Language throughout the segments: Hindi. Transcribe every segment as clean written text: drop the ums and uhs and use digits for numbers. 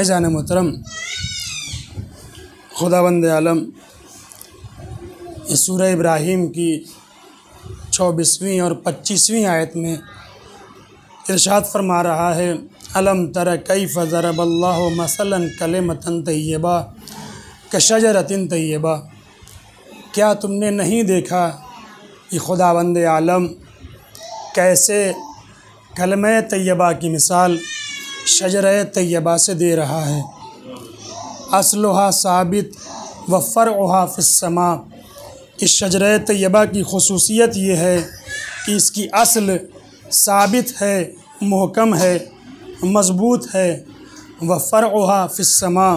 ऐज़ान मोहतरम खुदावंद आलम इस सूरह इब्राहीम की 24वीं और 25वीं आयत में इरशाद फरमा रहा है अलम तर कैफ़ ज़रबल्लाहु मसलन कलिमतन तय्यबा कशजरतिन तय्यबा। क्या तुमने नहीं देखा कि खुदावंद आलम कैसे कलमे तय्यबा की मिसाल शजरे तय्यबा से दे रहा है। असलुहा साबित व फ़रउहा फ़िस्समा। इस शजरे तय्यबा की खुसूसियत ये है कि इसकी असल साबित है, महकम है, मज़बूत है। व फ़रउहा फ़िस्समा,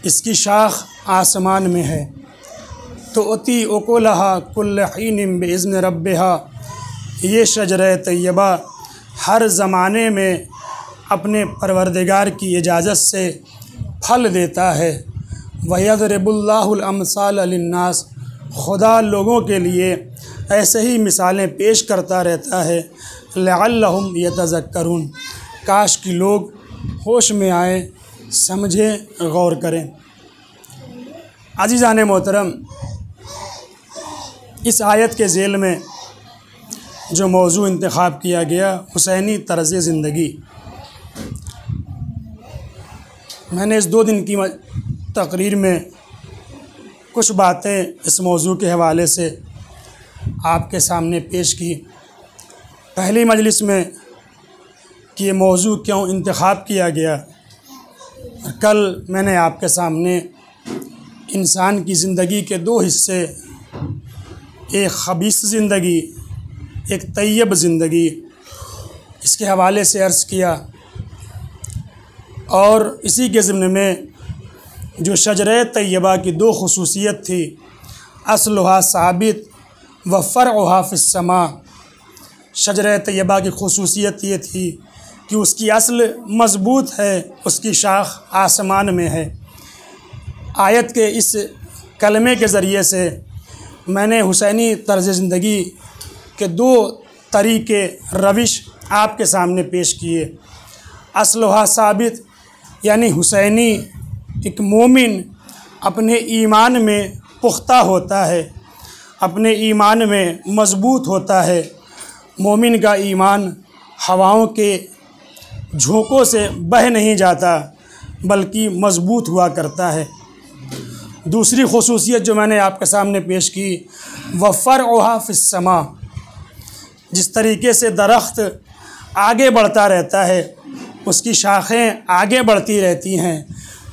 इसकी शाख आसमान में है। तो अती उकुलहा कुल्ल हीन बिइज़्न रब्बिहा। ये शजरे तय्यबा हर ज़माने में अपने परवरदिगार की इजाज़त से फल देता है। वयज़रिबुल्लाहुल अमसाल लिन्नास, खुदा लोगों के लिए ऐसे ही मिसालें पेश करता रहता है। लअल्लहुम यतज़क्करून, काश कि लोग होश में आए, समझें, गौर करें। अज़ीज़ान मोहतरम, इस आयत के ज़ेल में जो मौजू इंतख़ाब किया गया हुसैनी तर्ज़ ज़िंदगी, मैंने इस 2 दिन की तकरीर में कुछ बातें इस मौजू के हवाले से आपके सामने पेश की। पहली मजलिस में कि ये मौजू क्यों इंतख़ाब किया गया, कल मैंने आपके सामने इंसान की ज़िंदगी के 2 हिस्से, एक ख़बीस ज़िंदगी, एक तैयब ज़िंदगी, इसके हवाले से अर्ज़ किया। और इसी के ज़िम्न में जो शजरे तय्यबा की 2 खुसूसियत थी, असलुहा साबित व फ़रउहा फ़िस्समा। शजरे तय्यबा की खुसूसियत ये थी कि उसकी असल मज़बूत है, उसकी शाख आसमान में है। आयत के इस कलमे के ज़रिए से मैंने हुसैनी तर्ज़ ज़िंदगी के 2 तरीक़े, रविश आपके सामने पेश किए। असलुहा साबित यानी हुसैनी एक मोमिन अपने ईमान में पुख्ता होता है, अपने ईमान में मज़बूत होता है। मोमिन का ईमान हवाओं के झोंकों से बह नहीं जाता, बल्कि मज़बूत हुआ करता है। दूसरी खुसूसियत जो मैंने आपके सामने पेश की, व फ़रउहा फ़िस्समा। जिस तरीके से दरख्त आगे बढ़ता रहता है, उसकी शाखें आगे बढ़ती रहती हैं,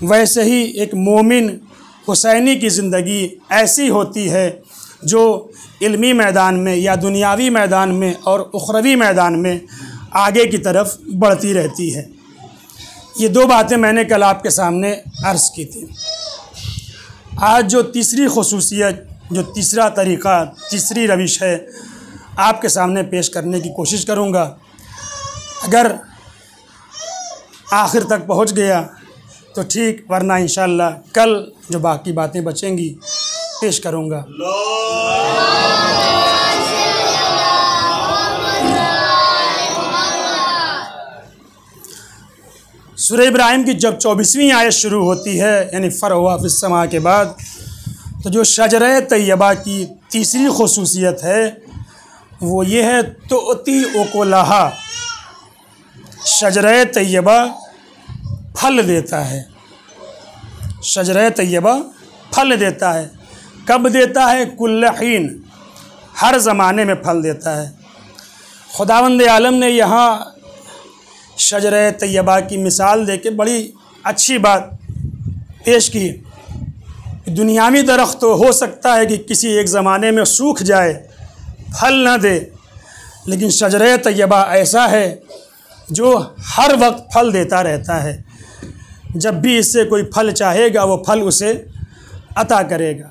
वैसे ही एक मोमिन हुसैनी की ज़िंदगी ऐसी होती है जो इल्मी मैदान में या दुनियावी मैदान में और उखरवी मैदान में आगे की तरफ बढ़ती रहती है। ये दो बातें मैंने कल आपके सामने अर्ज़ की थी। आज जो तीसरी खुसूसियत, जो तीसरा तरीक़ा, तीसरी रविश है, आपके सामने पेश करने की कोशिश करूँगा। अगर आखिर तक पहुँच गया तो ठीक, वरना इंशाअल्लाह कल जो बाकी बातें बचेंगी पेश करूँगा। सूरह इब्राहिम की जब 24वीं आयत शुरू होती है, यानी फ़रवा फ़िस्समा के बाद, तो जो शजरे तैयबा की तीसरी खुसूसियत है वो ये है तुअती उकुलहा। शजरे तैयबा फल देता है। शजरे तैयबा फल देता है। कब देता है? कुल्ल हीन, हर ज़माने में फल देता है। खुदावंद आलम ने यहाँ शजरे तैयबा की मिसाल दे के बड़ी अच्छी बात पेश की। दुनियावी दरख्त तो हो सकता है कि किसी एक ज़माने में सूख जाए, फल न दे, लेकिन शजरे तैयबा ऐसा है जो हर वक्त फल देता रहता है। जब भी इससे कोई फल चाहेगा वो फल उसे अता करेगा।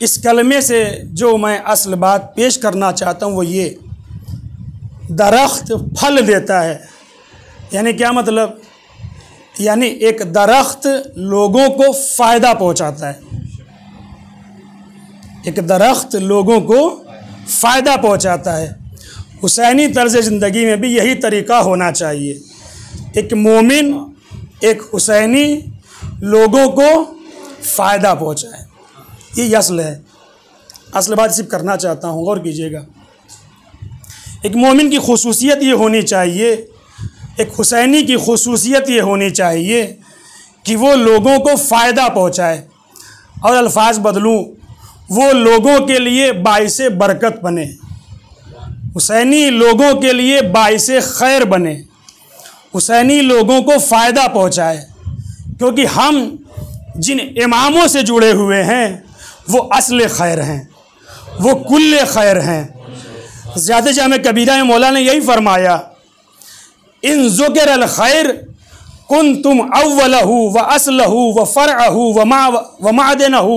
इस कलमे से जो मैं असल बात पेश करना चाहता हूँ वो ये, दरख्त फल देता है, यानी क्या मतलब? यानी एक दरख्त लोगों को फ़ायदा पहुँचाता है। एक दरख्त लोगों को फ़ायदा पहुँचाता है। हुसैनी तर्ज़ ज़िंदगी में भी यही तरीक़ा होना चाहिए। एक मोमिन, एक हुसैनी लोगों को फ़ायदा पहुँचाए, ये असल है। असल बात सिर्फ करना चाहता हूँ, गौर कीजिएगा। एक मोमिन की खुसूसियत ये होनी चाहिए, एक हुसैनी की खुसूसियत ये होनी चाहिए कि वो लोगों को फ़ायदा पहुँचाए, और अल्फाज बदलूँ, वो लोगों के लिए बाइसे बरकत बने। हुसैनी लोगों के लिए बाइसे खैर बने, हुसैनी लोगों को फ़ायदा पहुँचाए। क्योंकि हम जिन इमामों से जुड़े हुए हैं वो असल खैर हैं, वो कुल्ले खैर हैं। ज़ियादत जामे कबीरा में मौला ने यही फरमाया, इन ज़ुकिर अल खैर कुन्तुम अव्वलहु व असलहु व फ़रअहु व मादनहु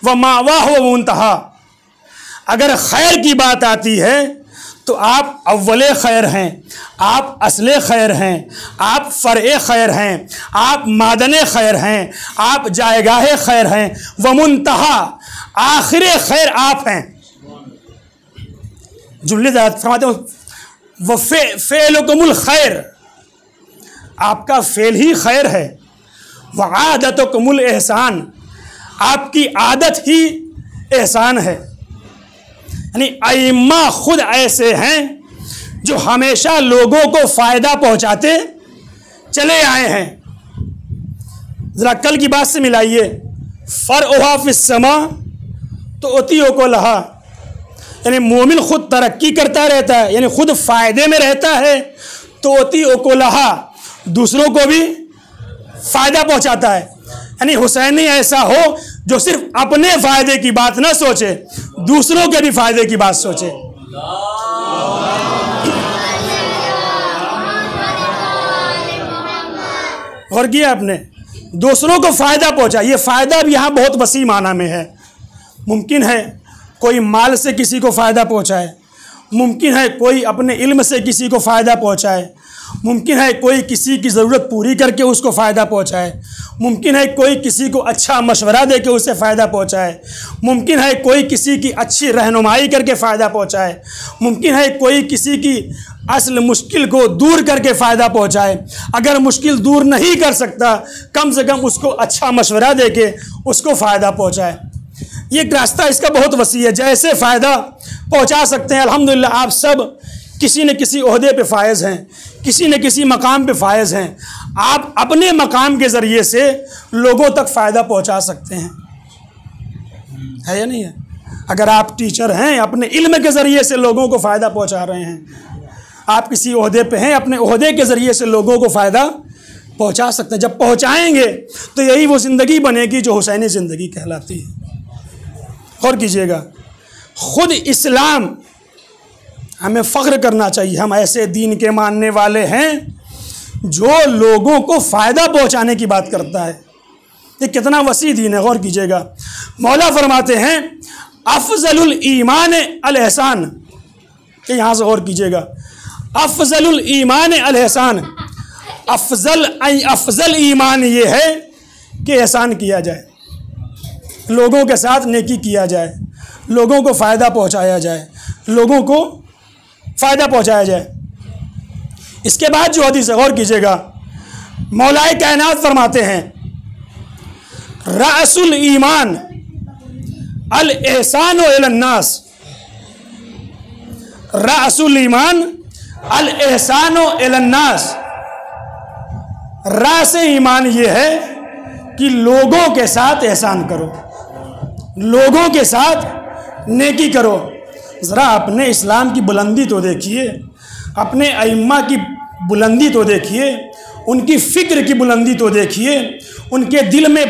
व मावाहु व मुंतहा। अगर खैर की बात आती है तो आप अव्वले खैर हैं, आप असले खैर हैं, आप फ़रए खैर हैं, आप मादने खैर हैं, आप जायगाहे खैर हैं, व मुंतहा, आखिरे खैर आप हैं। जुमले फरमाते व फ़ेलुकुमुल खैर, आपका फ़ेल ही खैर है। व आदतुकुमुल एहसान, आपकी आदत ही एहसान है। यानी अइम्मा खुद ऐसे हैं जो हमेशा लोगों को फ़ायदा पहुँचाते चले आए हैं। ज़रा कल की बात से मिलाइए, फ़रउहा फ़िस्समा तुअती उकुलहा, यानी मोमिन खुद तरक्की करता रहता है, यानी खुद फ़ायदे में रहता है, तुअती उकुलहा, दूसरों को भी फ़ायदा पहुँचाता है। यानी हुसैनी ऐसा हो जो सिर्फ अपने फ़ायदे की बात ना सोचे, दूसरों के भी फ़ायदे की बात सोचे। और किया आपने, दूसरों को फ़ायदा पहुँचा। ये फ़ायदा भी यहाँ बहुत वसी माना में है। मुमकिन है कोई माल से किसी को फ़ायदा पहुँचाए, मुमकिन है कोई अपने इल्म से किसी को फ़ायदा पहुँचाए, मुमकिन है कोई किसी की ज़रूरत पूरी करके उसको फ़ायदा पहुँचाए, मुमकिन है कोई किसी को अच्छा मशवरा दे के उसे फ़ायदा पहुँचाए, मुमकिन है कोई किसी की अच्छी रहनुमाई करके फ़ायदा पहुँचाए, मुमकिन है कोई किसी की असल मुश्किल को दूर करके फ़ायदा पहुँचाए। अगर मुश्किल दूर नहीं कर सकता, कम से कम उसको अच्छा मशवरा दे के उसको फ़ायदा पहुँचाए। ये रास्ता इसका बहुत वसी है, जैसे फ़ायदा पहुँचा सकते हैं। अल्हम्दुलिल्लाह आप सब किसी न किसी ओहदे पे फायज़ हैं, किसी न किसी मकाम पे फायज़ हैं। आप अपने मकाम के ज़रिए से लोगों तक फ़ायदा पहुँचा सकते हैं, है या नहीं है? अगर आप टीचर हैं, अपने इल्म के ज़रिए से लोगों को फ़ायदा पहुँचा रहे हैं। आप किसी ओहदे पे हैं, अपने ओहदे के ज़रिए से लोगों को फ़ायदा पहुँचा सकते हैं। जब पहुँचाएंगे तो यही वो ज़िंदगी बनेगी जो हुसैनी ज़िंदगी कहलाती है। गौर कीजिएगा, ख़ुद इस्लाम हमें फ़ख्र करना चाहिए, हम ऐसे दीन के मानने वाले हैं जो लोगों को फ़ायदा पहुंचाने की बात करता है। ये कितना वसी दीन है, गौर कीजिएगा। मौला फरमाते हैं अफ़ज़लुल ईमान अल एहसान, कि यहाँ से गौर कीजिएगा, अफ़ज़लुल ईमान अल एहसान, अफ़ज़ल ईमान ये है कि एहसान किया जाए, लोगों के साथ नेकी किया जाए, लोगों को फ़ायदा पहुँचाया जाए, लोगों को फ़ायदा पहुँचाया जाए। इसके बाद जो हदीस है, गौर कीजिएगा, मौलाए कायनात फरमाते हैं रअसुल ईमान अल एहसान इलन नास, रअसुल ईमान अल एहसान इलन नास, रास ईमान ये है कि लोगों के साथ एहसान करो, लोगों के साथ नेकी करो। ज़रा अपने इस्लाम की बुलंदी तो देखिए, अपने अइम्मा की बुलंदी तो देखिए, उनकी फ़िक्र की बुलंदी तो देखिए, उनके दिल में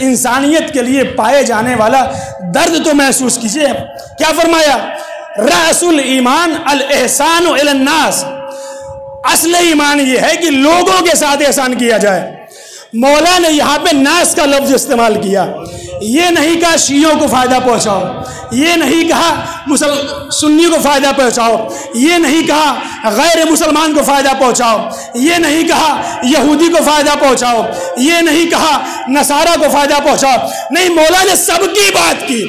इंसानियत के लिए पाए जाने वाला दर्द तो महसूस कीजिए। क्या फरमाया? रअसुल ईमान अल एहसान इलन नास, असल ईमान ये है कि लोगों के साथ एहसान किया जाए। मौला ने यहाँ पे नास का लफ्ज़ इस्तेमाल किया, ये नहीं कहा शियों को फ़ायदा पहुँचाओ, ये नहीं कहा सुन्नी को फ़ायदा पहुँचाओ, ये नहीं कहा गैर मुसलमान को फ़ायदा पहुँचाओ, ये नहीं कहा यहूदी को फ़ायदा पहुँचाओ, ये नहीं कहा नसारा को फ़ायदा पहुँचाओ। नहीं, मौला ने सबकी बात की,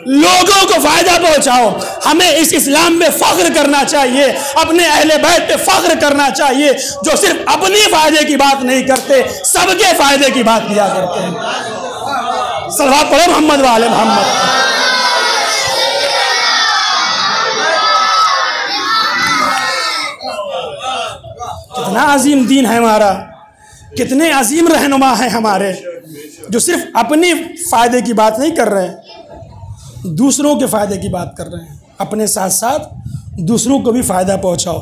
लोगों को फ़ायदा पहुँचाओ। हमें इस इस्लाम में फ़ख्र करना चाहिए, अपने अहले बैत पे फ़ख्र करना चाहिए, जो सिर्फ अपने फ़ायदे की बात नहीं करते, सबके फ़ायदे की बात किया करते हैं। सल्लल्लाहु अलैहि मोहम्मद वाले मोहम्मद। कितना अजीम दीन है हमारा, कितने अजीम रहनुमा हैं हमारे, जो सिर्फ अपने फ़ायदे की बात नहीं कर रहे हैं, दूसरों के फ़ायदे की बात कर रहे हैं। अपने साथ साथ दूसरों को भी फ़ायदा पहुँचाओ।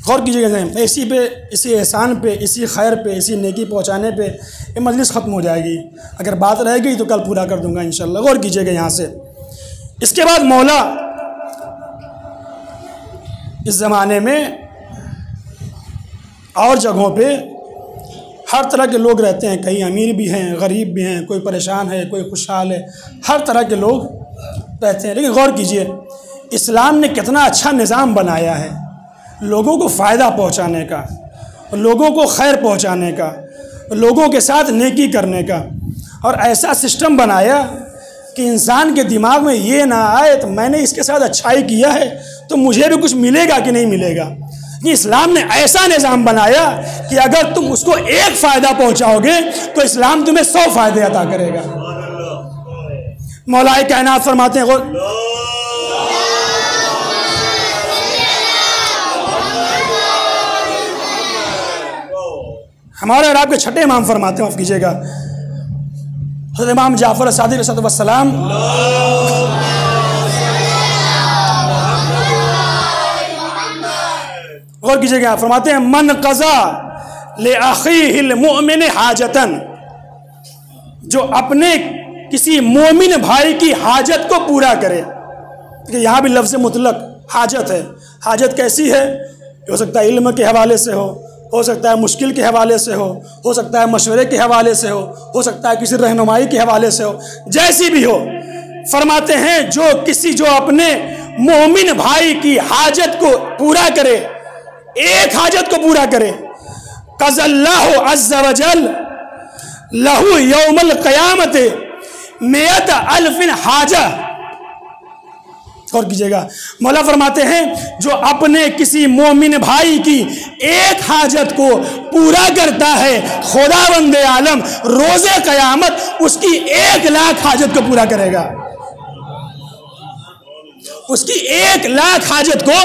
गौर कीजिएगा, इसी पे, इसी एहसान पे, इसी खैर पे, इसी नेकी पहुँचाने पे ये मजलिस ख़त्म हो जाएगी। अगर बात रह गई तो कल पूरा कर दूंगा इंशाल्लाह। गौर कीजिएगा यहाँ से। इसके बाद मौला इस ज़माने में और जगहों पे हर तरह के लोग रहते हैं, कहीं अमीर भी हैं, गरीब भी हैं, कोई परेशान है, कोई खुशहाल है, हर तरह के लोग रहते हैं। लेकिन गौर कीजिए, इस्लाम ने कितना अच्छा निज़ाम बनाया है लोगों को फ़ायदा पहुंचाने का, लोगों को खैर पहुंचाने का, लोगों के साथ नेकी करने का। और ऐसा सिस्टम बनाया कि इंसान के दिमाग में ये ना आए तो मैंने इसके साथ अच्छाई किया है तो मुझे भी कुछ मिलेगा कि नहीं मिलेगा। कि इस्लाम ने ऐसा निज़ाम बनाया कि अगर तुम उसको एक फ़ायदा पहुंचाओगे तो इस्लाम तुम्हें 100 फ़ायदे अता करेगा। मौलाए कायनात फरमाते हैं, हमारे और आपके छठे इमाम फरमाते हैं, माफ़ कीजिएगा, हज़रत इमाम जाफ़र सादिक़ अलैहिस्सलाम, गौर कीजिएगा, फरमाते हैं मन क़ज़ा ले अख़ीहिल मुअमिन हाजतन, जो अपने किसी मोमिन भाई की हाजत को पूरा करे। यहाँ भी लफ्ज़ मुतलक हाजत है। हाजत कैसी है? हो सकता है इल्म के हवाले से हो सकता है मुश्किल के हवाले से हो सकता है मशवरे के हवाले से हो सकता है किसी रहनुमाई के हवाले से हो, जैसी भी हो। फरमाते हैं जो अपने मोमिन भाई की हाजत को पूरा करे, एक हाजत को पूरा करे, क़ज़ल्लाहु अज़्ज़ा वजल लहू यौमल क़यामत मियत अल्फ़िन हाजा। गौर कीजिएगा, मौला फरमाते हैं जो अपने किसी मोमिन भाई की एक हाजत को पूरा करता है, खुदावंद आलम रोज़े क़यामत उसकी 1,00,000 हाजत को पूरा करेगा। उसकी 1,00,000 हाजत को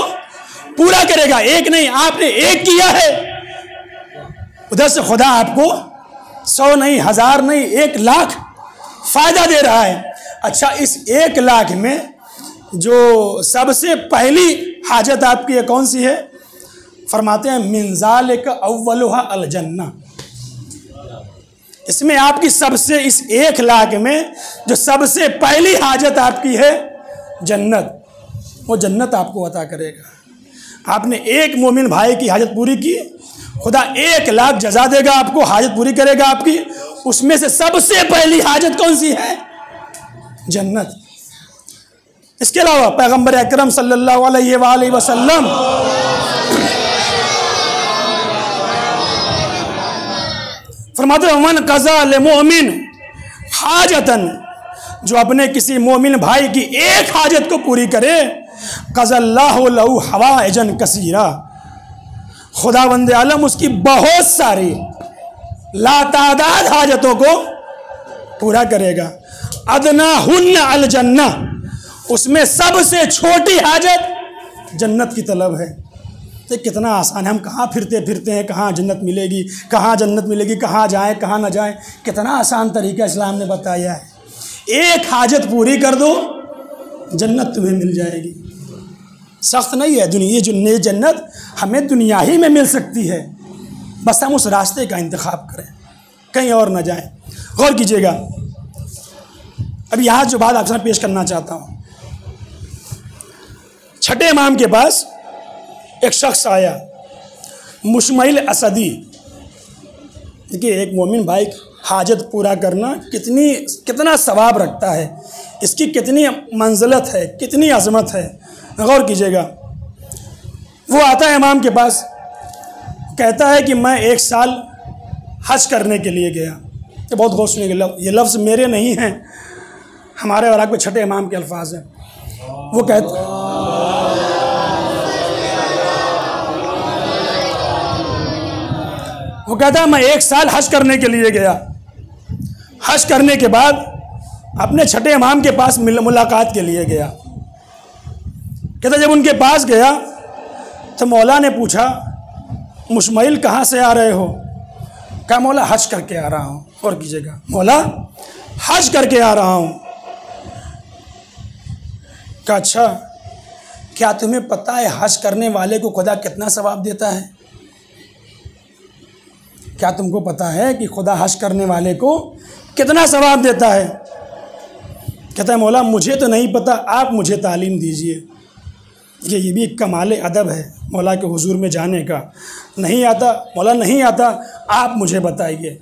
पूरा करेगा। एक नहीं, आपने एक किया है, उधर से खुदा आपको 100 नहीं, 1000 नहीं, 1,00,000 फ़ायदा दे रहा है। अच्छा, इस 1,00,000 में जो सबसे पहली हाजत आपकी है कौन सी है? फरमाते हैं मिन ज़ालिका अव्वलुहा अल जन्ना। इसमें आपकी सबसे, इस 1 लाख में जो सबसे पहली हाजत आपकी है जन्नत, वो जन्नत आपको अता करेगा। आपने एक मोमिन भाई की हाजत पूरी की, खुदा 1 लाख जजा देगा आपको, हाजत पूरी करेगा आपकी। उसमें से सबसे पहली हाजत कौन सी है? जन्नत। इसके अलावा पैगंबर अकरम सल्लल्लाहु अलैहि वसल्लम फरमाते हैं मन कज़ा ले मोमिन हाजतन, जो अपने किसी मोमिन भाई की एक हाजत को पूरी करे, कज़ल्लाहु लहू हवाइजन कसीरा, खुदावंद आलम उसकी बहुत सारी लातादाद हाजतों को पूरा करेगा। अदना हुन्न अल जन्ना, उसमें सबसे छोटी हाजत जन्नत की तलब है। तो कितना आसान है, हम कहाँ फिरते फिरते हैं, कहाँ जन्नत मिलेगी, कहाँ जन्नत मिलेगी, कहाँ जाएं कहाँ ना जाएं। कितना आसान तरीका इस्लाम ने बताया है। एक हाजत पूरी कर दो, जन्नत तुम्हें मिल जाएगी। सख्त नहीं है दुनिया, ये जन्नत हमें दुनिया ही में मिल सकती है, बस हम उस रास्ते का इंतखाब करें, कहीं और ना जाएं। गौर कीजिएगा, अब यहाँ जो बात आपके साथ पेश करना चाहता हूँ। छठे इमाम के पास एक शख्स आया, मुशमइल असदी। देखिए, एक मोमिन भाई हाजत पूरा करना कितना सवाब रखता है, इसकी कितनी मंजिलत है, कितनी अजमत है। गौर कीजिएगा, वो आता है इमाम के पास, कहता है कि मैं 1 साल हज करने के लिए गया। ये बहुत गौर सुनिएगा, ये लफ्ज़ मेरे नहीं हैं, हमारे और आपके छठे इमाम के अल्फाज हैं। वो कहता है मैं 1 साल हज करने के लिए गया। हज करने के बाद अपने छठे इमाम के पास मुलाकात के लिए गया। कहता जब उनके पास गया तो मौला ने पूछा, मुशमइल कहाँ से आ रहे हो? कहा मौला हज करके आ रहा हूँ। और कीजिएगा, मौला हज करके आ रहा हूँ। कहा अच्छा, क्या तुम्हें पता है हज करने वाले को खुदा कितना सवाब देता है? क्या तुमको पता है कि खुदा हज करने वाले को कितना सवाब देता है? कहता है मौला मुझे तो नहीं पता, आप मुझे तालीम दीजिए। ये भी एक कमाल अदब है मौला के हुजूर में जाने का। नहीं आता मौला, नहीं आता, आप मुझे बताइए।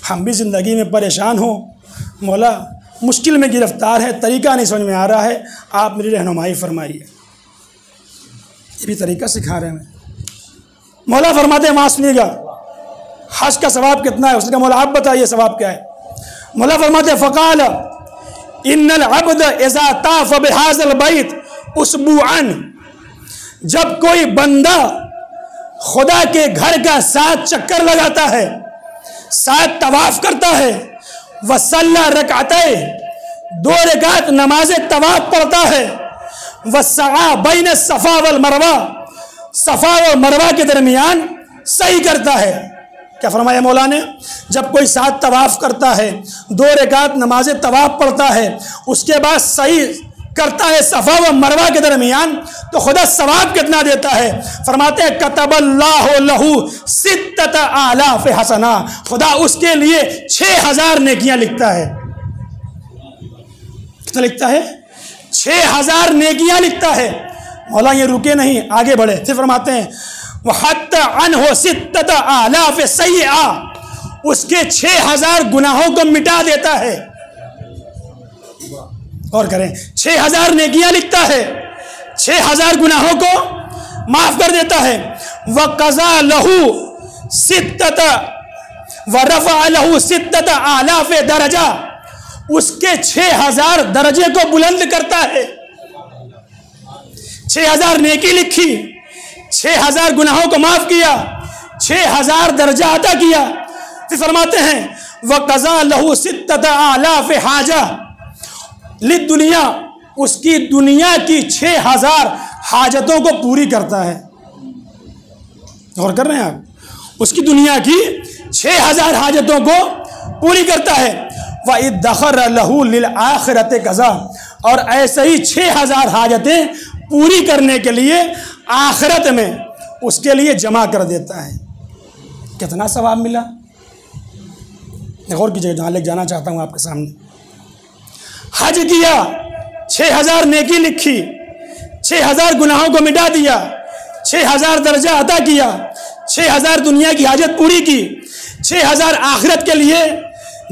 हम भी ज़िंदगी में परेशान हो मौला, मुश्किल में गिरफ्तार है, तरीका नहीं समझ में आ रहा है, आप मेरी रहनुमाई फरमाइए। ये भी तरीका सिखा रहे हैं। मौला फरमाते हैं, वहाँ सुनिएगा, हज का सवाब कितना है? उसने कहा मौला आप बताइए सवाब क्या है? मौला फरमाते फ़क़ाल इन्नल अब्द इज़ा ताफ़ बिहाज़ल बैत उसबुअन, जब कोई बंदा खुदा के घर का 7 चक्कर लगाता है, 7 तवाफ करता है, वसल्ला रकाते, 2 रकात नमाज तवाफ पढ़ता है, वसआ बैन सफ़ा वल मरवा, सफ़ा व मरवा के दरमियान सही करता है। क्या फरमाया मौला ने? जब कोई 7 तवाफ करता है, 2 रकात नमाज तवाफ पढ़ता है, उसके बाद सही करता है सफ़ा व मरवा के दरमियान, तो खुदा सवाब कितना देता है? फरमाते हैं कतबल्लाहु लहू सित्तत आलाफ हसना, खुदा उसके लिए 6000 नेकियां लिखता है। कितना लिखता है? 6000 नेकियां लिखता है। मौला ये रुके नहीं, आगे बढ़े, फिर फरमाते हैं वहत्त अनहु सित्तत आलाफ सय्या, उसके 6000 गुनाहों को मिटा देता है। और करें, 6000 नेकियां लिखता है, 6000 गुनाहों को माफ कर देता है। व कज़ा लहू सित्तत व रफ़अ लहू सित्तत आलाफ दरजा, उसके 6000 दर्जे को बुलंद करता है। 6000 नेकी लिखी, 6000 गुनाहों को माफ किया, 6000 दर्जा अता किया। फिर फरमाते हैं व कज़ा लहू सित्तत आलाफ हाजा लिद दुनिया, उसकी दुनिया की 6000 हाजतों को पूरी करता है। और कर रहे हैं आप? उसकी दुनिया की 6000 हाजतों को पूरी करता है। व इद्दखर लहू लिल आखिरत कज़ा, और ऐसे ही 6000 हाजतें पूरी करने के लिए आखिरत में उसके लिए जमा कर देता है। कितना सवाब मिला? गौर कीजिए, जहाँ लेके जाना चाहता हूँ आपके सामने। हज किया, 6000 नेकी लिखी, 6000 गुनाहों को मिटा दिया, 6000 दर्जा अता किया, 6000 दुनिया की हाजत पूरी की, 6000 आखिरत के लिए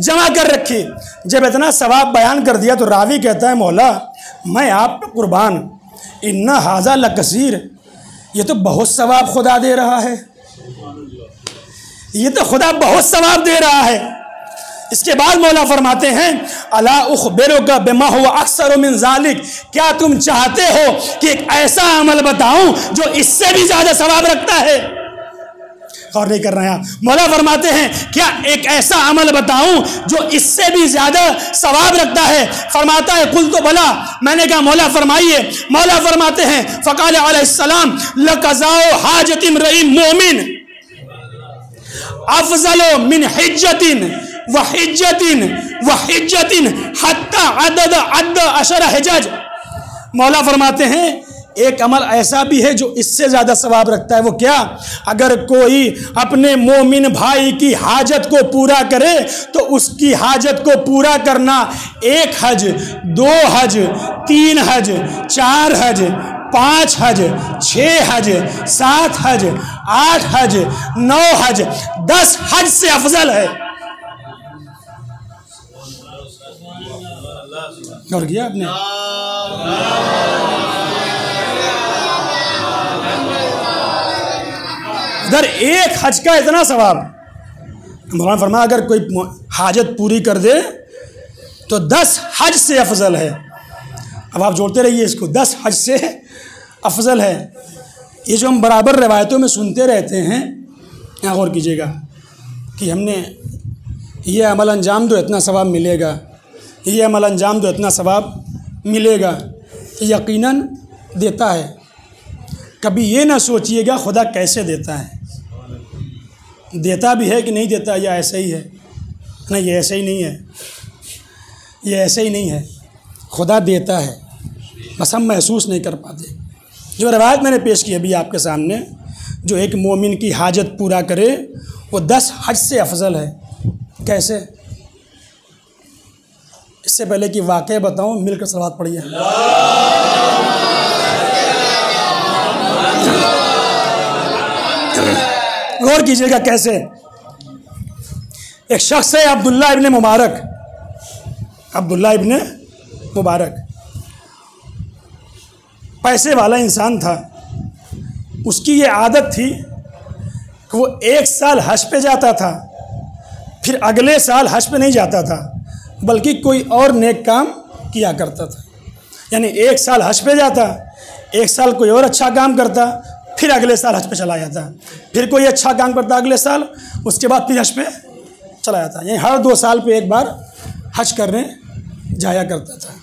जमा कर रखी। जब इतना सवाब बयान कर दिया तो रावी कहता है, मौला मैं आप पे कुर्बान, इन्ना हाजा लकसीर, ये तो बहुत सवाब खुदा दे रहा है, ये तो खुदा बहुत सवाब दे रहा है। इसके बाद मौला फरमाते हैं, अला उखबिरुका बिमा हुवा अक्सर मिन ज़ालिक, क्या तुम चाहते हो कि एक ऐसा अमल बताऊं जो इससे भी ज्यादा सवाब रखता है? और नहीं कर रहे हैं आप। मौला फरमाते हैं, क्या एक ऐसा अमल बताऊं जो इससे भी ज्यादा सवाब रखता है? फरमाता है, कुल तो भला। मैंने कहा मौला फरमाइए। मौला फरमाते हैं, फ़क़ाल अलैहिस्सलाम लक़ज़ाओ हाजतिम रईम मोमिन अफ़ज़लो मिन हिज्जतिन व हिज्जतिन व हिज्जतिन हत्ता अदद अद अशर हिजज। मौला फरमाते हैं, एक अमल ऐसा भी है जो इससे ज़्यादा सवाब रखता है। वो क्या? अगर कोई अपने मोमिन भाई की हाजत को पूरा करे तो उसकी हाजत को पूरा करना 1 हज, 2 हज, 3 हज, 4 हज, 5 हज, 6 हज, 7 हज, 8 हज, 9 हज, 10 हज से अफजल है। और किया आपने? इधर 1 हज का इतना सवाब। मौलाना फरमाया, अगर कोई हाजत पूरी कर दे तो 10 हज से अफजल है। अब आप जोड़ते रहिए इसको, 10 हज से अफजल है। ये जो हम बराबर रवायतों में सुनते रहते हैं, यहाँ गौर कीजिएगा कि हमने ये अमल अंजाम दो इतना सवाब मिलेगा, ये अमल अंजाम दो इतना सवाब मिलेगा, यकीनन देता है। कभी ये ना सोचिएगा खुदा कैसे देता है, देता भी है कि नहीं देता, या ऐसे ही है। नहीं, ये ऐसे ही नहीं है, ये ऐसे ही नहीं है। खुदा देता है, बस हम महसूस नहीं कर पाते। जो रवायत मैंने पेश की अभी आपके सामने, जो एक मोमिन की हाजत पूरा करे वो 10 हज से अफजल है। कैसे? इससे पहले कि वाक़या बताऊं, मिलकर सलावत पढ़िए। गौर कीजिएगा कैसे। एक शख्स है अब्दुल्ला इब्न मुबारक, अब्दुल्ला इब्न मुबारक पैसे वाला इंसान था। उसकी ये आदत थी कि वो 1 साल हज पे जाता था, फिर अगले साल हज पे नहीं जाता था, बल्कि कोई और नेक काम किया करता था। यानी 1 साल हज पे जाता, 1 साल कोई और अच्छा काम करता, फिर अगले साल हज पे चला जाता, फिर कोई अच्छा काम करता अगले साल, उसके बाद फिर हज पे चला जाता। यानी हर 2 साल पे एक बार हज करने जाया करता था।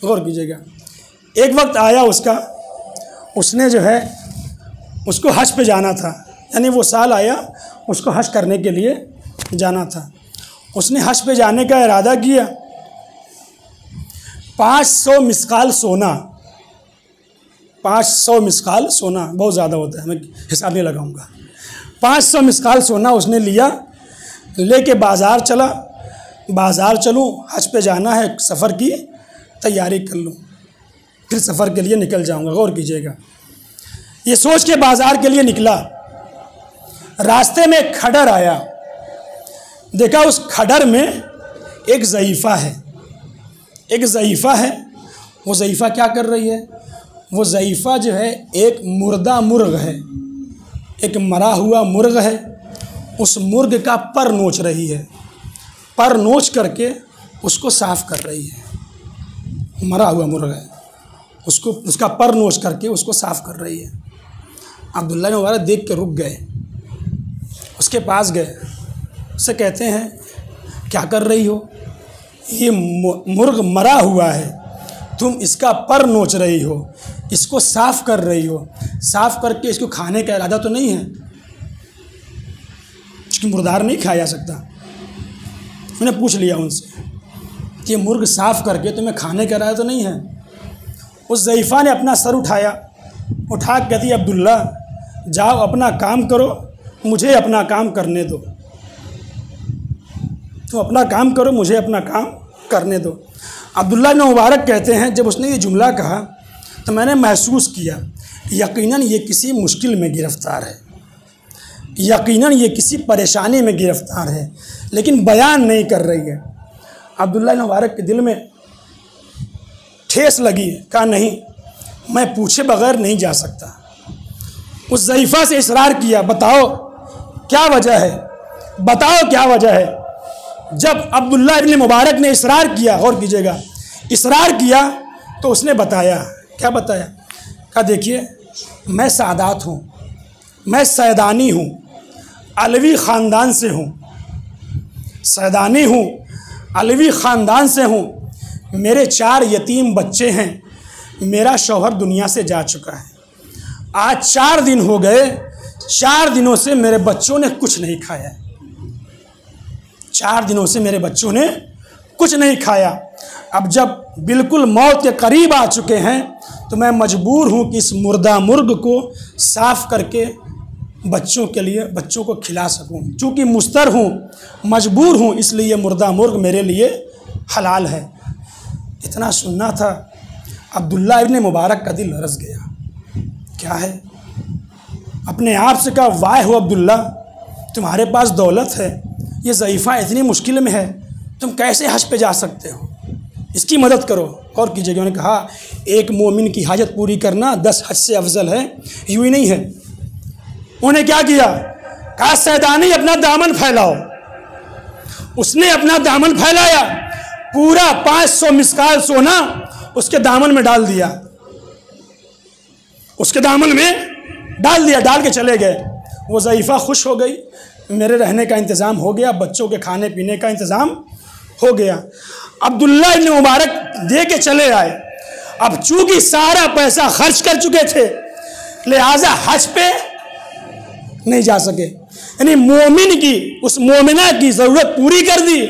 गौर कीजिएगा। एक वक्त आया उसका, उसने जो है उसको हज पे जाना था, यानी वो साल आया उसको हज करने के लिए जाना था। उसने हज पे जाने का इरादा किया। 500 मिस्काल सोना, 500 मिस्काल सोना बहुत ज़्यादा होता है, मैं हिसाब नहीं लगाऊंगा। 500 मिस्काल सोना उसने लिया, लेके बाज़ार चला। बाज़ार चलूँ, हज पे जाना है, सफ़र की तैयारी कर लूँ, फिर सफ़र के लिए निकल जाऊंगा। गौर कीजिएगा, ये सोच के बाज़ार के लिए निकला। रास्ते में एक खडर आया, देखा उस खडर में एक ज़ईफ़ा है, एक ज़ईफ़ा है। वो ज़ईफ़ा क्या कर रही है? वो ज़ईफ़ा जो है एक मुर्दा मुर्ग है, एक मरा हुआ मुर्ग है, उस मुर्ग का पर नोच रही है, पर नोच करके उसको साफ़ कर रही है। मरा हुआ मुर्ग है, उसको उसका पर नोच करके उसको साफ़ कर रही है। अब्दुल्ला मुबारक देख के रुक गए, उसके पास गए, उससे कहते हैं क्या कर रही हो? ये मुर्ग मरा हुआ है, तुम इसका पर नोच रही हो, इसको साफ़ कर रही हो, साफ़ करके इसको खाने का इरादा तो नहीं है? इसकी मुर्दार नहीं खाया जा सकता। मैंने पूछ लिया उनसे कि मुर्ग साफ़ करके तुम्हें खाने का इरादा तो नहीं है? उस ज़ईफ़ा ने अपना सर उठाया, उठा के कहती, अब्दुल्ला जाओ अपना काम करो, मुझे अपना काम करने दो। तुम अपना काम करो, मुझे अपना काम करने दो। अब्दुल्लाह इब्न मुबारक कहते हैं, जब उसने ये जुमला कहा तो मैंने महसूस किया यकीनन ये किसी मुश्किल में गिरफ़्तार है, यकीनन ये किसी परेशानी में गिरफ़्तार है, लेकिन बयान नहीं कर रही है। अब्दुल्लाह इब्न मुबारक के दिल में ठेस लगी, कहा नहीं, मैं पूछे बगैर नहीं जा सकता। उस ज़ईफ़ा से इसरार किया, बताओ क्या वजह है, बताओ क्या वजह है। जब अब्दुल्लाह इब्न मुबारक ने इसरार किया, गौर कीजिएगा, इसरार किया तो उसने बताया, क्या बताया, कहा देखिए मैं सादात हूँ, मैं सैदानी हूँ, अलवी ख़ानदान से हूँ, सैदानी हूँ, अलवी ख़ानदान से हूँ, मेरे 4 यतीम बच्चे हैं, मेरा शौहर दुनिया से जा चुका है, आज 4 दिन हो गए, 4 दिनों से मेरे बच्चों ने कुछ नहीं खाया, 4 दिनों से मेरे बच्चों ने कुछ नहीं खाया। अब जब बिल्कुल मौत के करीब आ चुके हैं तो मैं मजबूर हूँ कि इस मुर्दा मुर्ग को साफ़ करके बच्चों के लिए, बच्चों को खिला सकूँ। चूँकि मुस्तर हूँ, मजबूर हूँ, इसलिए मुर्दा मुर्ग मेरे लिए हलाल है। इतना सुनना था, अब्दुल्लाह इब्न मुबारक का दिल लरज़ गया। क्या है, अपने आप से कहा, वाह हो अब्दुल्ला, तुम्हारे पास दौलत है, ये ज़ईफ़ा इतनी मुश्किल में है, तुम कैसे हज पे जा सकते हो, इसकी मदद करो। और कीजिएगा, उन्होंने कहा एक मोमिन की हाजत पूरी करना 10 हज से अफजल है, यूँ ही नहीं है। उन्हें क्या किया, कहा सैदानी अपना दामन फैलाओ। उसने अपना दामन फैलाया, पूरा 500 मिस्काल सोना उसके दामन में डाल दिया, उसके दामन में डाल दिया, डाल के चले गए। वो ज़ईफ़ा खुश हो गई, मेरे रहने का इंतज़ाम हो गया, बच्चों के खाने पीने का इंतज़ाम हो गया। अब्दुल्लाह इब्न मुबारक दे के चले आए। अब चूँकि सारा पैसा खर्च कर चुके थे, लिहाजा हज पे नहीं जा सके, यानी मोमिन की, उस मोमिना की ज़रूरत पूरी कर दी,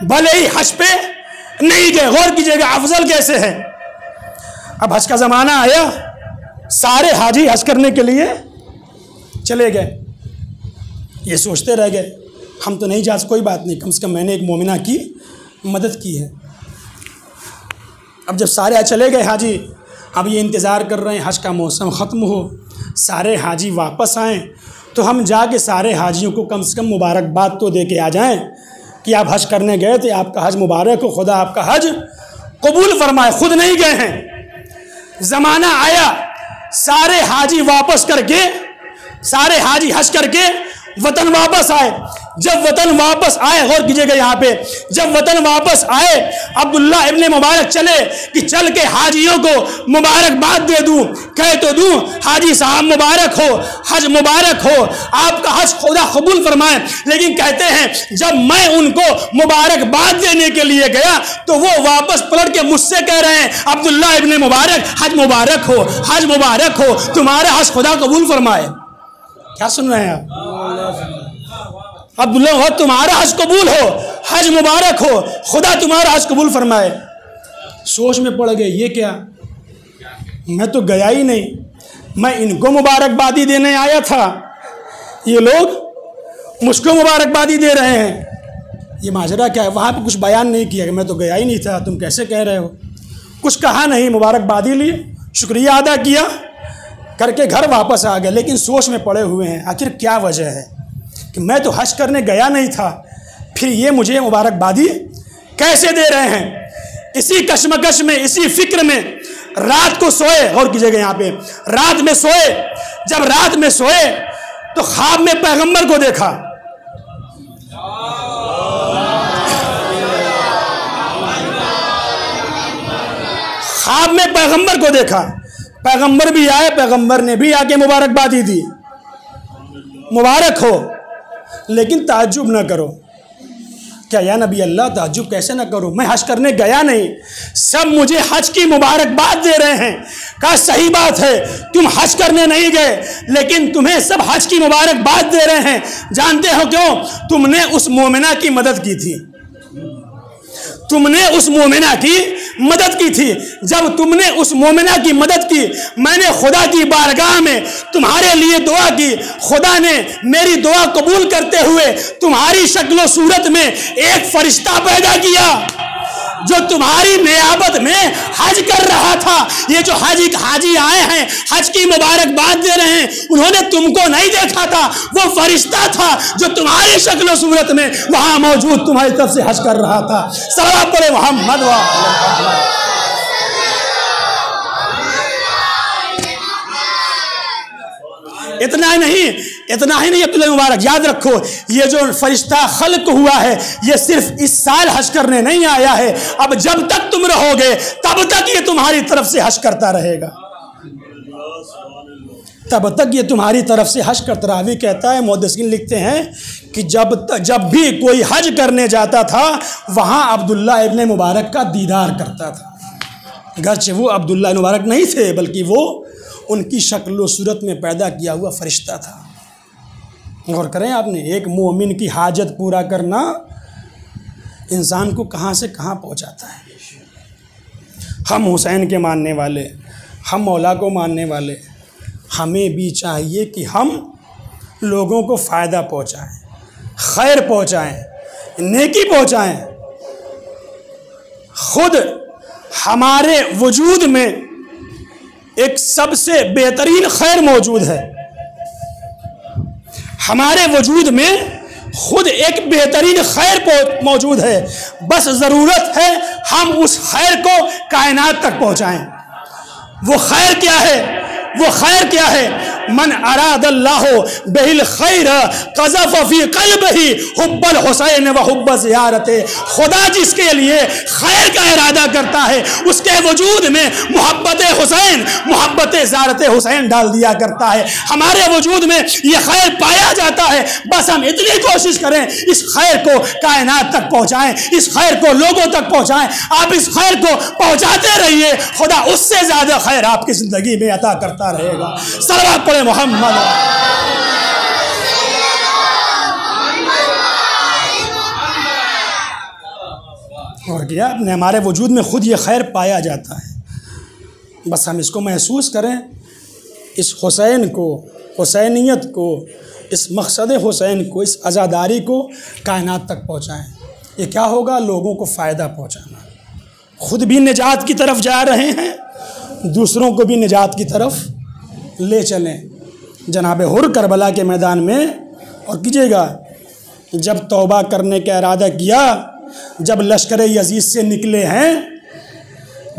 भले ही हज पे नहीं गए। गौर कीजिएगा अफजल कैसे है। अब हज का ज़माना आया, सारे हाजी हज करने के लिए चले गए। ये सोचते रह गए हम तो नहीं जा सकते, कोई बात नहीं, कम से कम मैंने एक मोमिना की मदद की है। अब जब सारे चले गए हाजी, अब ये इंतज़ार कर रहे हैं हज का मौसम ख़त्म हो, सारे हाजी वापस आएँ तो हम जाके सारे हाजियों को कम से कम मुबारकबाद तो दे के आ जाएँ कि आप हज करने गए थे, आपका हज मुबारक हो, खुदा आपका हज कबूल फरमाए। खुद नहीं गए हैं। ज़माना आया, सारे हाजी वापस करके, सारे हाजी हज करके वतन वापस आए। जब वतन वापस आए, गौर कीजिएगा यहाँ पे, जब वतन वापस आए, अब्दुल्लाह इब्न मुबारक चले कि चल के हाजियों को मुबारकबाद दे दूँ, कह तो दूँ हाजी साहब मुबारक हो, हज मुबारक हो, आपका हज खुदा कबूल फरमाए। लेकिन कहते हैं जब मैं उनको मुबारकबाद देने के लिए गया तो वो वापस पलट के मुझसे कह रहे हैं, अब्दुल्लाह इब्न मुबारक हज मुबारक हो, हज मुबारक हो, तुम्हारा हज खुदा कबूल फरमाए। क्या सुन रहे हैं आप? अब्दुल्लाह तुम्हारा हज कबूल हो, हज मुबारक हो, खुदा तुम्हारा हज कबूल फरमाए। सोच में पड़ गए, ये क्या, मैं तो गया ही नहीं, मैं इनको मुबारकबादी देने आया था, ये लोग मुझको मुबारकबादी दे रहे हैं, ये माजरा क्या है। वहाँ पे कुछ बयान नहीं किया कि मैं तो गया ही नहीं था, तुम कैसे कह रहे हो, कुछ कहा नहीं, मुबारकबादी ली, शुक्रिया अदा किया, करके घर वापस आ गए। लेकिन सोच में पड़े हुए हैं, आखिर क्या वजह है कि मैं तो हज करने गया नहीं था, फिर ये मुझे मुबारकबादी कैसे दे रहे हैं। इसी कश्मकश में, इसी फिक्र में रात को सोए, और कीजिएगा यहाँ पे, रात में सोए। जब रात में सोए तो ख्वाब में पैगंबर को देखा। ख्वाब में पैगंबर को देखा, पैगंबर भी आए, पैगंबर ने भी आके मुबारकबादी दी, मुबारक हो, लेकिन ताज्जुब ना करो। क्या या नबी अल्लाह, ताज्जुब कैसे ना करो, मैं हज करने गया नहीं, सब मुझे हज की मुबारकबाद दे रहे हैं। कहा सही बात है, तुम हज करने नहीं गए, लेकिन तुम्हें सब हज की मुबारकबाद दे रहे हैं। जानते हो क्यों? तुमने उस मोमिना की मदद की थी, तुमने उस मोमिना की मदद की थी। जब तुमने उस मोमिना की मदद की, मैंने खुदा की बारगाह में तुम्हारे लिए दुआ की। खुदा ने मेरी दुआ कबूल करते हुए तुम्हारी शक्ल सूरत में एक फरिश्ता पैदा किया जो तुम्हारी नियाबत में हज कर रहा था। ये जो हाजी आए हैं, हज की मुबारकबाद दे रहे हैं, उन्होंने तुमको नहीं देखा था। वो फरिश्ता था जो तुम्हारी शक्ल सूरत में वहां मौजूद तुम्हारी तरफ से हज कर रहा था। सल्लल्लाहु अलैहि मोहम्मद व इतना ही नहीं अब्दुल्लाह मुबारक, याद रखो ये जो फरिश्ता खल्क हुआ है ये सिर्फ इस साल हज करने नहीं आया है। अब जब तक तुम रहोगे तब तक ये तुम्हारी तरफ से हज करता रहेगा, तब तक ये तुम्हारी तरफ से हज करता। रावी कहता है, मुहद्दिसीन लिखते हैं कि जब भी कोई हज करने जाता था वहाँ अब्दुल्लाह इब्न मुबारक का दीदार करता था। गरचे वो अब्दुल्लाह मुबारक नहीं थे बल्कि वो उनकी शक्ल सूरत में पैदा किया हुआ फरिश्ता था। गौर करें आपने, एक मोमिन की हाजत पूरा करना इंसान को कहाँ से कहाँ पहुँचाता है। हम हुसैन के मानने वाले, हम मौला को मानने वाले, हमें भी चाहिए कि हम लोगों को फ़ायदा पहुँचाएँ, खैर पहुँचाएँ, नेकी पहुँचाएँ। खुद हमारे वजूद में एक सबसे बेहतरीन खैर मौजूद है। हमारे वजूद में खुद एक बेहतरीन खैर मौजूद है, बस ज़रूरत है हम उस खैर को कायनात तक पहुँचाएँ। वो खैर क्या है? वो खैर क्या है? मन अरादल्लाहु बिल खैर क़ज़फ़ फ़ी क़ल्बिही हुब्बल हुसैन व हुब्ब ज़ियारते। खुदा जिसके लिए खैर का इरादा करता है उसके वजूद में मोहब्बत हुसैन, मोहब्बत ज़ियारत हुसैन डाल दिया करता है। हमारे वजूद में ये खैर पाया जाता है, बस हम इतनी कोशिश करें इस खैर को कायनात तक पहुँचाएँ, इस खैर को लोगों तक पहुँचाएँ। आप इस खैर को पहुँचाते रहिए, खुदा उससे ज़्यादा खैर आपकी ज़िंदगी में अता करता रहेगा। सल्लल्लाहु अलैहि मोहम्मद। और क्या अपने हमारे वजूद में खुद ये खैर पाया जाता है, बस हम इसको महसूस करें, इस हुसैन को, हुसैनियत को, इस मकसद हुसैन को, इस आज़ादारी को कायनात तक पहुँचाएँ। ये क्या होगा? लोगों को फ़ायदा पहुँचाना। खुद भी निजात की तरफ जा रहे हैं, दूसरों को भी निजात की तरफ ले चलें। जनाब हुर करबला के मैदान में, और कीजिएगा, जब तौबा करने का इरादा किया, जब लश्कर यजीद से निकले हैं,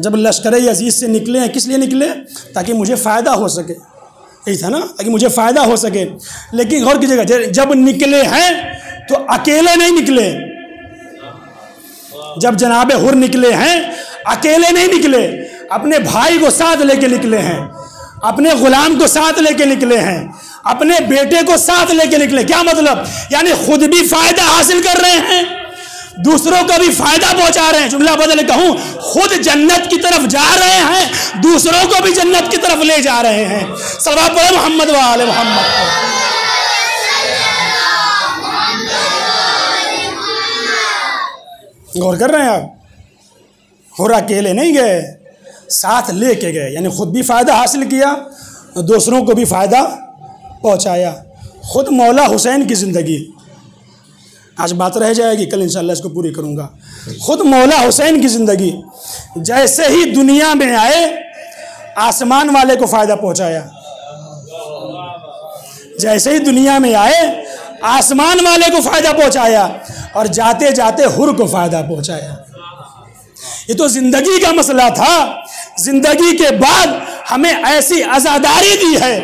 जब लश्कर यजीद से निकले हैं, किस लिए निकले? ताकि मुझे फ़ायदा हो सके, यही था ना, ताकि मुझे फ़ायदा हो सके। लेकिन गौर कीजिएगा, जब निकले हैं तो अकेले नहीं निकले। जब जनाब हुर निकले हैं अकेले नहीं निकले, अपने भाई को साथ लेके निकले हैं, अपने गुलाम को साथ लेके निकले हैं, अपने बेटे को साथ लेके निकले। क्या मतलब? यानी खुद भी फायदा हासिल कर रहे हैं, दूसरों को भी फायदा पहुंचा रहे हैं। जुमला बदल कहूं, खुद जन्नत की तरफ जा रहे हैं, दूसरों को भी जन्नत की तरफ ले जा रहे हैं। सल्लल्लाहु अलैहि मोहम्मद व आले मोहम्मद। गौर कर रहे हैं आप, हुर अकेले नहीं गए, साथ लेके गए, यानी खुद भी फ़ायदा हासिल किया, दूसरों को भी फ़ायदा पहुंचाया। खुद मौला हुसैन की ज़िंदगी, आज बात रह जाएगी, कल इंशाअल्लाह इसको पूरी करूँगा। खुद मौला हुसैन की ज़िंदगी, जैसे ही दुनिया में आए आसमान वाले को फ़ायदा पहुंचाया, जैसे ही दुनिया में आए आसमान वाले को फ़ायदा पहुंचाया, और जाते जाते हुर को फ़ायदा पहुंचाया। ये तो ज़िंदगी का मसला था। ज़िंदगी के बाद हमें ऐसी आज़ादारी दी है,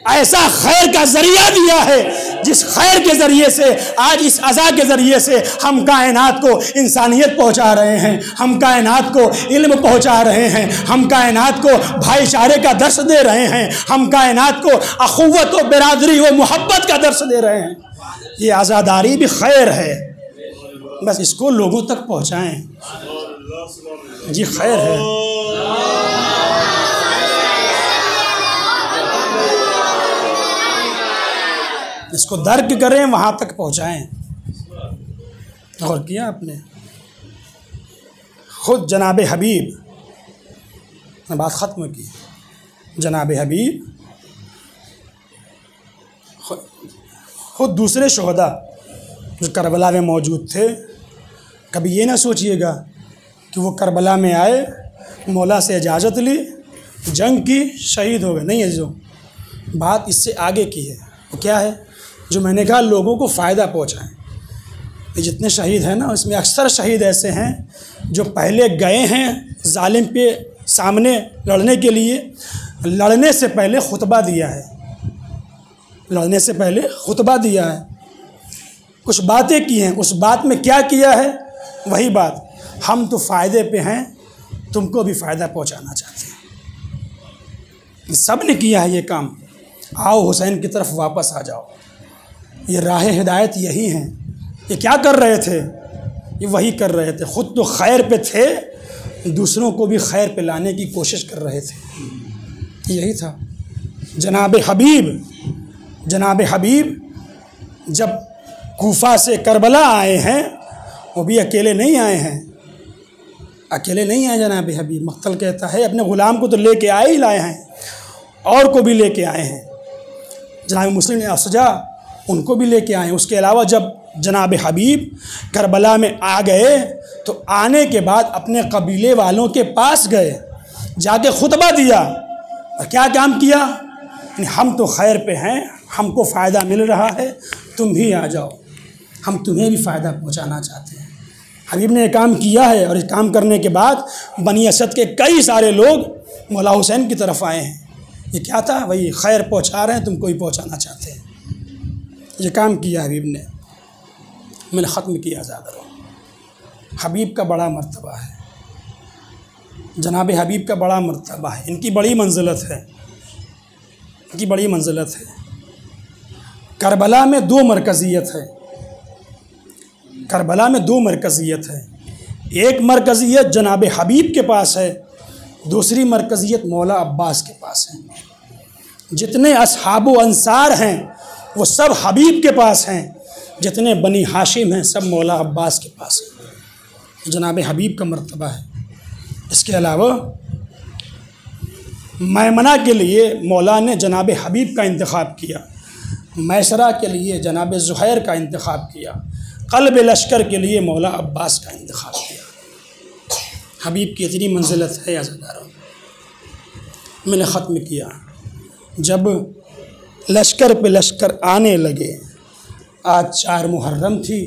ऐसा खैर का ज़रिया दिया है, जिस खैर के ज़रिए से, आज इस अज़ा के ज़रिए से हम कायनात को इंसानियत पहुंचा रहे हैं, हम कायनात को इल्म पहुंचा रहे हैं, हम कायनात को भाईचारे का दर्स दे रहे हैं, हम कायनात को अखुव्वत व बिरादरी व मोहब्बत का दर्स दे रहे हैं। ये आज़ादारी भी खैर है, बस इसको लोगों तक पहुंचाएं। जी खैर है। इसको दर्क करें, वहां तक पहुंचाएं। और किया आपने? खुद जनाब हबीब ने बात ख़त्म की। जनाब हबीब खुद दूसरे शहदा जो करबला में मौजूद थे, कभी ये ना सोचिएगा कि वो करबला में आए, मौला से इजाज़त ली, जंग की, शहीद हो गए। नहीं है, जो बात इससे आगे की है वो क्या है, जो मैंने कहा लोगों को फ़ायदा पहुँचाएँ। ये जितने शहीद हैं ना, इसमें अक्सर शहीद ऐसे हैं जो पहले गए हैं जालिम पे सामने लड़ने के लिए, लड़ने से पहले खुतबा दिया है, लड़ने से पहले खुतबा दिया है, कुछ बातें की हैं, उस बात में क्या किया है, वही बात, हम तो फ़ायदे पे हैं, तुमको भी फ़ायदा पहुंचाना चाहते हैं। सब ने किया है ये काम, आओ हुसैन की तरफ वापस आ जाओ। ये राह हिदायत यही हैं। ये क्या कर रहे थे, ये वही कर रहे थे। ख़ुद तो खैर पे थे, दूसरों को भी खैर पे लाने की कोशिश कर रहे थे। यही था। जनाब हबीब जब कूफा से करबला आए हैं, वो भी अकेले नहीं आए हैं, अकेले नहीं आए जनाब हबीब। मक्तल कहता है अपने ग़ुलाम को तो लेके आए ही लाए हैं, और को भी लेके आए हैं। जनाब मुस्लिम असजा उनको भी लेके आए हैं। उसके अलावा जब जनाब हबीब करबला में आ गए तो आने के बाद अपने कबीले वालों के पास गए, जाके खुतबा दिया और क्या काम किया, हम तो खैर पे हैं, हमको फ़ायदा मिल रहा है, तुम भी आ जाओ, हम तुम्हें भी फ़ायदा पहुंचाना चाहते हैं। हबीब ने ये काम किया है और ये काम करने के बाद बनी असद के कई सारे लोग मौला हुसैन की तरफ आए हैं। ये क्या था, वही खैर पहुंचा रहे हैं, तुमको ही पहुंचाना चाहते हैं। ये काम किया हबीब ने। मैंने ख़त्म किया ज़्यादा। हबीब का बड़ा मर्तबा है, जनाब हबीब का बड़ा मर्तबा है, इनकी बड़ी मंजिलत है, इनकी बड़ी मंजिलत है। करबला में दो मरकज़ियत है, करबला में दो मरकज़ियत है। एक मरकज़ियत जनाब हबीब के पास है, दूसरी मरकज़ियत मौला अब्बास के पास है। जितने असहाबो अंसार हैं वो सब हबीब के पास हैं, जितने बनी हाशिम हैं सब मौला अब्बास के पास हैं। जनाब हबीब का मर्तबा है। इसके अलावा मैमना के लिए मौला ने जनाब हबीब का इंतखाब किया, मैसरा के लिए जनाब ज़ुहैर का इंतखाब किया, क़ल्ब लश्कर के लिए मौला अब्बास का इंतखाब किया। हबीब की इतनी मंजिलत है अज़ादारों। मैंने ख़त्म किया। जब लश्कर पे लश्कर आने लगे, आज 4 मुहर्रम थी,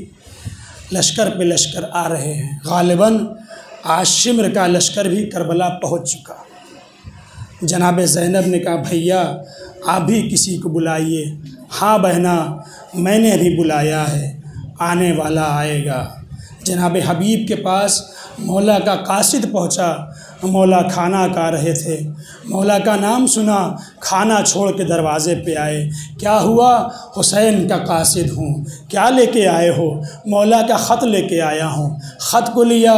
लश्कर पे लश्कर आ रहे हैं। गालिबन आज शिमर का लश्कर भी करबला पहुंच चुका। जनाब ज़ैनब ने कहा भैया आप भी किसी को बुलाइए। हाँ बहना मैंने भी बुलाया है, आने वाला आएगा। जनाब हबीब के पास मौला का कासिद पहुंचा, मौला खाना खा रहे थे, मौला का नाम सुना, खाना छोड़ के दरवाज़े पे आए। क्या हुआ, हुसैन का कासिद हूँ। क्या लेके आए हो, मौला का ख़त लेके आया हूँ। ख़त को लिया,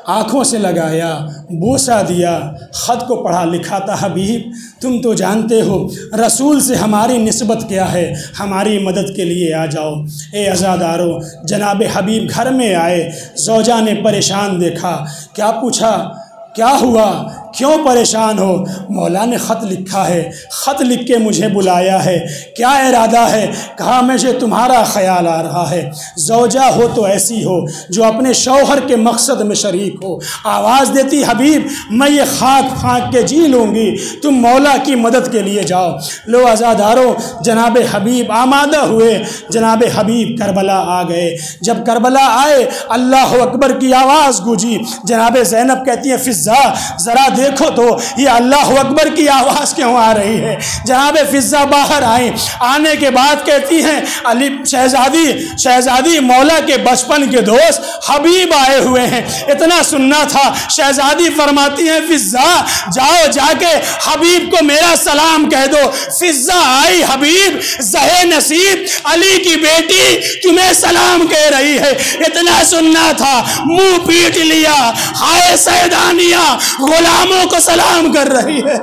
आँखों से लगाया, बोसा दिया, ख़त को पढ़ा, लिखा था हबीब तुम तो जानते हो रसूल से हमारी निस्बत क्या है, हमारी मदद के लिए आ जाओ। ए अज़ादारो, जनाब हबीब घर में आए, ज़ौजा ने परेशान देखा। क्या पूछा, क्या हुआ, क्यों परेशान हो। मौला ने ख़त लिखा है, ख़त लिख के मुझे बुलाया है। क्या इरादा है, कहा मुझे तुम्हारा ख्याल आ रहा है। ज़ौजा हो तो ऐसी हो जो अपने शौहर के मकसद में शरीक हो। आवाज़ देती हबीब मैं ये खाक फाँक के जी लूँगी, तुम मौला की मदद के लिए जाओ। लो आज़ादारो, जनाब हबीब आमादा हुए, जनाब हबीब करबला आ गए। जब करबला आए अल्लाह अकबर की आवाज़ गूंजी। जनाब ज़ैनब कहती है फ़िज़्ज़ा ज़रा देखो तो ये अल्लाह अकबर की आवाज़ क्यों आ रही है। जनाब फ़िज़्ज़ा बाहर आई, आने के बाद कहती हैं अली शहज़ादी मौला के बचपन के दोस्त हबीब आए हुए हैं, इतना सुनना था। शहज़ादी फरमाती हैं फ़िज़्ज़ा जाओ जाके हबीब को मेरा सलाम कह दो। फ़िज़्ज़ा आई, हबीब ज़हे नसीब अली की बेटी तुम्हें सलाम कह रही है, इतना सुनना था। मुंह पीट लिया, हाय सैदानिया गुलामों को सलाम कर रही है।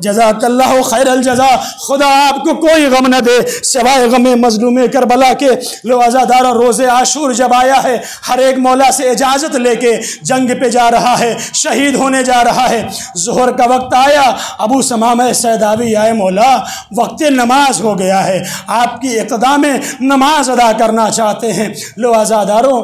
जज़ाकल्लाहु खैरल जज़ा। खुदा आपको कोई गम न दे सिवाय गम मज़लूम करबला के। लो अज़ादार रोज़े आशूर जब आया है, हर एक मौला से इजाज़त लेके जंग पे जा रहा है, शहीद होने जा रहा है। ज़ोहर का वक्त आया, अबू समामा सैदावी आए, मौला वक्त नमाज हो गया है, आपकी इक़्तिदा में नमाज अदा करना चाहते हैं। लो अज़ादारों,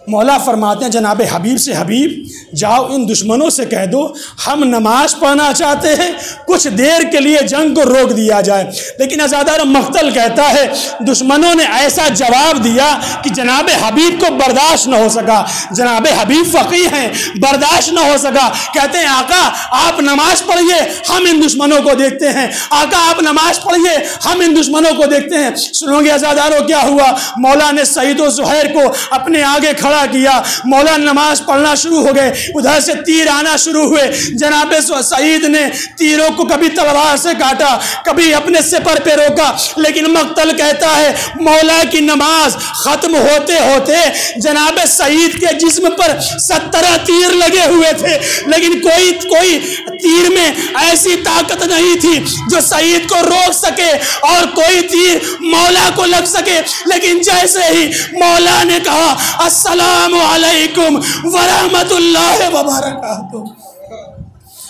मौला फरमाते हैं जनाब हबीब से, हबीब जाओ इन दुश्मनों से कह दो हम नमाज पढ़ना चाहते हैं, कुछ देर के लिए जंग को रोक दिया जाए। लेकिन अज़ादार मख्तल कहता है दुश्मनों ने ऐसा जवाब दिया कि जनाब हबीब को बर्दाश्त न हो सका। जनाब हबीब फ़क़ीह हैं, बर्दाश्त न हो सका। कहते हैं आका आप नमाज पढ़िए, हम इन दुश्मनों को देखते हैं। आका आप नमाज पढ़िए, हम इन दुश्मनों को देखते हैं। सुनोगे अज़ादारों क्या हुआ? मौला ने सईद व ज़ुहैर को अपने आगे खड़ा किया, मौला नमाज पढ़ना शुरू हो गए। उधर से तीर आना शुरू हुए। जनाब सईद ने तीरों को कभी तलवार से काटा, कभी अपने सिपर पे रोका। लेकिन मक्तल कहता है मौला की नमाज खत्म होते होते जनाब सईद के जिस्म पर 17 तीर लगे हुए थे, लेकिन कोई तीर में ऐसी ताकत नहीं थी जो सईद को रोक सके और कोई तीर मौला को लग सके। लेकिन जैसे ही मौला ने कहा अस्सलामु अलैकुम व रहमतुल्लाहि व बरकातुहू,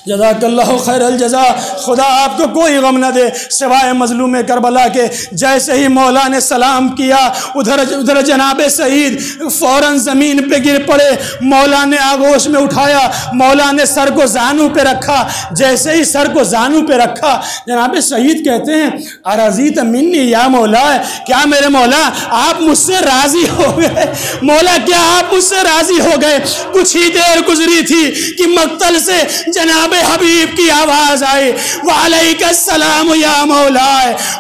जज़ाकल्लाहु खैरल जज़ा। खुदा आपको कोई गम न दे सिवाय मज़लूम करबला के। जैसे ही मौला ने सलाम किया, उधर जनाब सईद फ़ौरन ज़मीन पे गिर पड़े। मौला ने आगोश में उठाया, मौला ने सर को जानू पे रखा। जैसे ही सर को जानू पे रखा, जनाब सईद कहते हैं अरज़ीत मिन्नी या मौला, क्या मेरे मौला आप मुझसे राज़ी हो गए? मौला क्या आप मुझसे राज़ी हो गए? कुछ ही देर गुजरी थी कि मक्तल से जनाब हबीब की आवाज आई, वालेकुमुस्सलाम या मौला।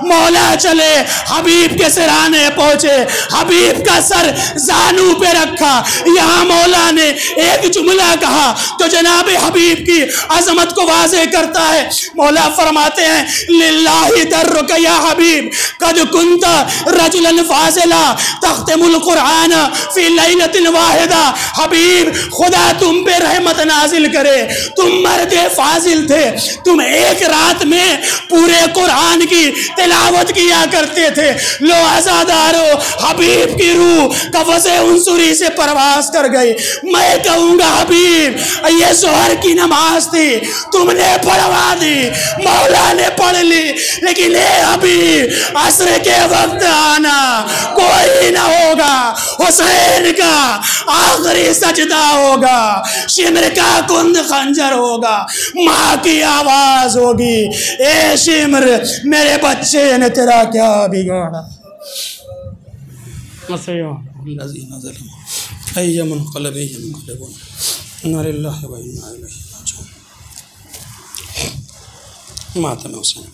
मौला चले, हबीब के सिराने पहुंचे, हबीब का सर जानू पे रखा। यहाँ मौला ने एक जुमला कहा तो जनाब हबीब की अजमत को वाज़े करता है। मौला फरमाते हैं लिल्लाहि दर्रुका या हबीब कद कुंता रजुलन फाज़िला तख्तिमुल कुरआन फी लैलतिन वाहिदा। हबीब खुदा तुम पे रहमत नाजिल करे, तुम मर्द फाजिल थे, तुम एक रात में पूरे कुरान की तिलावत किया करते थे। लो आज़ादारो, हबीब की रूह कफ़से उनसुरी से परवास कर गई। मैं कहूँगा हबीब ये ज़ोहर की नमाज थी, तुमने पढ़वा दी, मौला ने पढ़ ली, लेकिन ए हबीब असर के वक्त आना, कोई ना होगा, हुसैन का आखिरी सजदा होगा, शिमर का कुंद खंजर होगा, माँ की आवाज होगी, ए शिमर मेरे बच्चे ने तेरा क्या बिगाड़ा। मातम हुसैन।